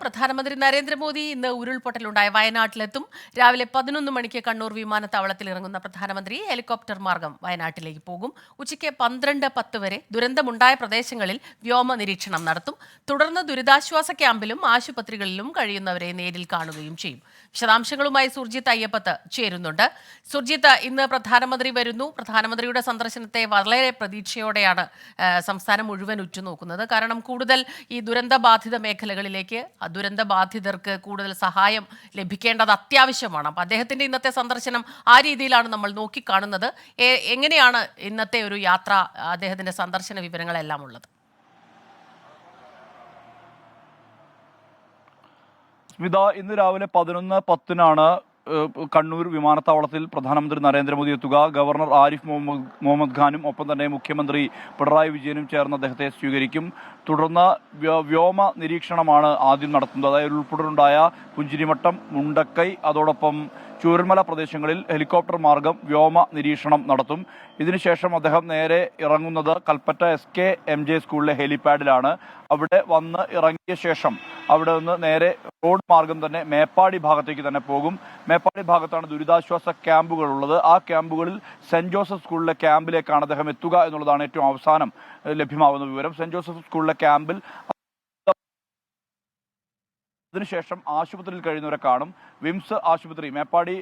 പ്രധാനമന്ത്രി നരേന്ദ്രമോദി ഇന്ന് ഉരുൾപൊട്ടലുണ്ടായ വയനാട്ടിലെത്തും. രാവിലെ 11 മണിക്ക് കണ്ണൂർ വിമാനത്താവളത്തിൽ ഇറങ്ങുന്ന പ്രധാനമന്ത്രി ഹെലികോപ്റ്റർ മാർഗം വയനാട്ടിലേക്ക് പോകും. ഉച്ചയ്ക്ക് 12:10 വരെ ദുരന്തമുണ്ടായ പ്രദേശങ്ങളിൽ വ്യോമ നിരീക്ഷണം നടത്തും. തുടർന്ന് ദുരിതാശ്വാസ ക്യാമ്പിലും ആശുപത്രികളിലും കഴിയുന്നവരെ നേരിൽ കാണുകയും ചെയ്യും. വിശദാംശങ്ങളുമായി സുർജിത്ത് അയ്യപ്പത്ത് ചേരുന്നുണ്ട്. സുർജിത്ത്, ഇന്ന് പ്രധാനമന്ത്രി വരുന്നു. പ്രധാനമന്ത്രിയുടെ സന്ദർശനത്തെ വളരെ പ്രതീക്ഷയോടെയാണ് സംസ്ഥാനം മുഴുവൻ ഉറ്റുനോക്കുന്നത്. കാരണം കൂടുതൽ ഈ ദുരന്തബാധിത മേഖലകളിലേക്ക് ദുരന്ത ബാധിതർക്ക് കൂടുതൽ സഹായം ലഭിക്കേണ്ടത് അത്യാവശ്യമാണ്. അപ്പം അദ്ദേഹത്തിന്റെ ഇന്നത്തെ സന്ദർശനം ആ രീതിയിലാണ് നമ്മൾ നോക്കിക്കാണുന്നത്. എങ്ങനെയാണ് ഇന്നത്തെ ഒരു യാത്ര, അദ്ദേഹത്തിന്റെ സന്ദർശന വിവരങ്ങളെല്ലാം ഉള്ളത്? സ്മിത, ഇന്ന് രാവിലെ 11:10 കണ്ണൂർ വിമാനത്താവളത്തിൽ പ്രധാനമന്ത്രി നരേന്ദ്രമോദി എത്തുക. ഗവർണർ ആരിഫ് മുഹമ്മദ് ഖാനും ഒപ്പം തന്നെ മുഖ്യമന്ത്രി പിണറായി വിജയനും ചേർന്ന് അദ്ദേഹത്തെ സ്വീകരിക്കും. തുടർന്ന് വ്യോമ നിരീക്ഷണമാണ് ആദ്യം നടത്തുന്നത്. അതായത് ഉൾപ്പെടെയുണ്ടായ പുഞ്ചിരിമട്ടം, മുണ്ടക്കൈ, അതോടൊപ്പം ചൂരൽമല പ്രദേശങ്ങളിൽ ഹെലികോപ്റ്റർ മാർഗം വ്യോമ നിരീക്ഷണം നടത്തും. ഇതിനുശേഷം അദ്ദേഹം നേരെ ഇറങ്ങുന്നത് കൽപ്പറ്റ SKMJ സ്കൂളിലെ ഹെലിപാഡിലാണ്. അവിടെ വന്ന് ഇറങ്ങിയ ശേഷം അവിടെ നിന്ന് നേരെ റോഡ് മാർഗം തന്നെ മേപ്പാടി ഭാഗത്തേക്ക് തന്നെ പോകും. മേപ്പാടി ഭാഗത്താണ് ദുരിതാശ്വാസ ക്യാമ്പുകൾ ഉള്ളത്. ആ ക്യാമ്പുകളിൽ സെന്റ് ജോസഫ് സ്കൂളിലെ ക്യാമ്പിലേക്കാണ് അദ്ദേഹം എത്തുക എന്നുള്ളതാണ് ഏറ്റവും അവസാനം ലഭ്യമാകുന്ന വിവരം. സെന്റ് ജോസഫ് സ്കൂളിലെ ക്യാമ്പിൽ അതിനുശേഷം ആശുപത്രിയിൽ കഴിയുന്നവരെ കാണും. വിംസ് ആശുപത്രി, മേപ്പാടി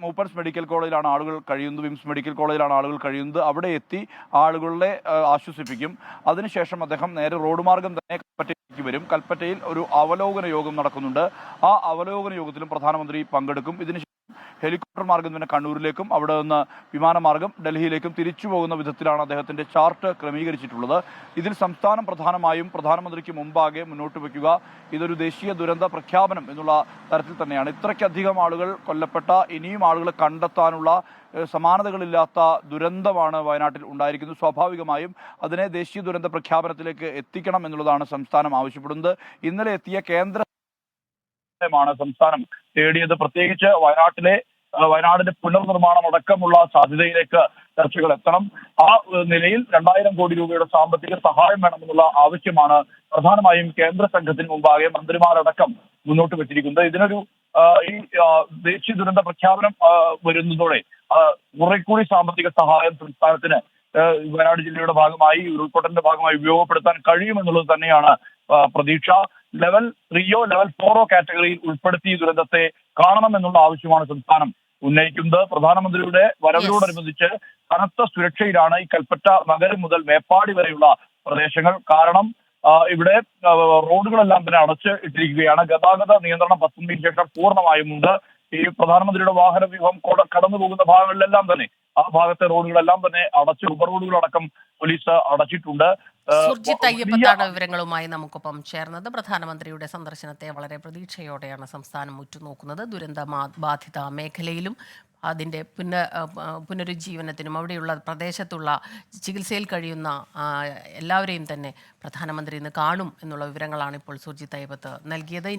മൂപ്പൻസ് മെഡിക്കൽ കോളേജിലാണ് ആളുകൾ കഴിയുന്നത്. വിംസ് മെഡിക്കൽ കോളേജിലാണ് ആളുകൾ കഴിയുന്നത്. അവിടെ എത്തി ആളുകളെ ആശ്വസിപ്പിക്കും. അതിനുശേഷം അദ്ദേഹം നേരെ റോഡ് മാർഗം തന്നെ കൽപ്പറ്റയിലേക്ക് വരും. കൽപ്പറ്റയിൽ ഒരു അവലോകന യോഗം നടക്കുന്നുണ്ട്. ആ അവലോകന യോഗത്തിലും പ്രധാനമന്ത്രി പങ്കെടുക്കും. ഇതിനുശേഷം ഹെലികോപ്റ്റർ മാർഗം തന്നെ കണ്ണൂരിലേക്കും അവിടെ നിന്ന് വിമാനമാർഗം ഡൽഹിയിലേക്കും തിരിച്ചു പോകുന്ന വിധത്തിലാണ് അദ്ദേഹത്തിന്റെ ചാർട്ട് ക്രമീകരിച്ചിട്ടുള്ളത്. ഇതിൽ സംസ്ഥാനം പ്രധാനമായും പ്രധാനമന്ത്രിക്ക് മുമ്പാകെ മുന്നോട്ട് വയ്ക്കുക ഇതൊരു ദേശീയ ദുരന്ത പ്രഖ്യാപനം എന്നുള്ള തരത്തിൽ തന്നെയാണ്. ഇത്രയ്ക്കധികം ആളുകൾ കൊല്ലപ്പെട്ട, ഇനിയും ആളുകളെ കണ്ടെത്താനുള്ള സമാനതകളില്ലാത്ത ദുരന്തമാണ് വയനാട്ടിൽ ഉണ്ടായിരിക്കുന്നത്. സ്വാഭാവികമായും അതിനെ ദേശീയ ദുരന്ത പ്രഖ്യാപനത്തിലേക്ക് എത്തിക്കണം എന്നുള്ളതാണ് സംസ്ഥാനം ആവശ്യപ്പെടുന്നത്. ഇന്നലെ എത്തിയ ാണ് സംസ്ഥാനം തേടിയത്. പ്രത്യേകിച്ച് വയനാടിന്റെ പുനർനിർമ്മാണം അടക്കമുള്ള സാധ്യതയിലേക്ക് ചർച്ചകൾ എത്തണം. ആ നിലയിൽ 2000 കോടി രൂപയുടെ സാമ്പത്തിക സഹായം വേണമെന്നുള്ള ആവശ്യമാണ് പ്രധാനമായും കേന്ദ്ര സംഘത്തിന് മുമ്പാകെ മന്ത്രിമാരടക്കം മുന്നോട്ട് വെച്ചിരിക്കുന്നത്. ഇതിനൊരു ഈ ദേശീയ ദുരന്ത പ്രഖ്യാപനം വരുന്നതോടെ കുറേക്കൂടി സാമ്പത്തിക സഹായം സംസ്ഥാനത്തിന് വയനാട് ജില്ലയുടെ ഭാഗമായി, ഉരുൾപൊട്ടലിന്റെ ഭാഗമായി ഉപയോഗപ്പെടുത്താൻ കഴിയുമെന്നുള്ളത് തന്നെയാണ് പ്രതീക്ഷ. ലെവൽ 3 ലെവൽ 4 കാറ്റഗറിയിൽ ഉൾപ്പെടുത്തി ദുരന്തത്തെ കാണണമെന്നുള്ള ആവശ്യമാണ് സംസ്ഥാനം ഉന്നയിക്കുന്നത്. പ്രധാനമന്ത്രിയുടെ വരവിനോടനുബന്ധിച്ച് കനത്ത സുരക്ഷയിലാണ് ഈ കൽപ്പറ്റ നഗരം മുതൽ മേപ്പാടി വരെയുള്ള പ്രദേശങ്ങൾ. കാരണം ഇവിടെ റോഡുകളെല്ലാം തന്നെ അടച്ച് ഇട്ടിരിക്കുകയാണ്. ഗതാഗത നിയന്ത്രണം 10 മണിക്ക് ശേഷം പൂർണ്ണമായും ഉണ്ട്. ഈ പ്രധാനമന്ത്രിയുടെ വാഹന വ്യൂഹം കടന്നു പോകുന്ന ഭാഗങ്ങളിലെല്ലാം തന്നെ ആ ഭാഗത്തെ റോഡുകളെല്ലാം തന്നെ അടച്ച്, ഉപറോഡുകളടക്കം പോലീസ് അടച്ചിട്ടുണ്ട്. സുർജിത്ത് അയ്യപ്പത്താണ് വിവരങ്ങളുമായി നമുക്കൊപ്പം ചേർന്നത്. പ്രധാനമന്ത്രിയുടെ സന്ദർശനത്തെ വളരെ പ്രതീക്ഷയോടെയാണ് സംസ്ഥാനം ഉറ്റുനോക്കുന്നത്. ദുരന്ത ബാധിത മേഖലയിലും അതിൻ്റെ പുനരുജ്ജീവനത്തിനും അവിടെയുള്ള പ്രദേശത്തുള്ള ചികിത്സയിൽ കഴിയുന്ന എല്ലാവരെയും തന്നെ പ്രധാനമന്ത്രി ഇന്ന് കാണും എന്നുള്ള വിവരങ്ങളാണ് ഇപ്പോൾ സുർജിത്ത് അയ്യപ്പത്ത് നൽകിയത്.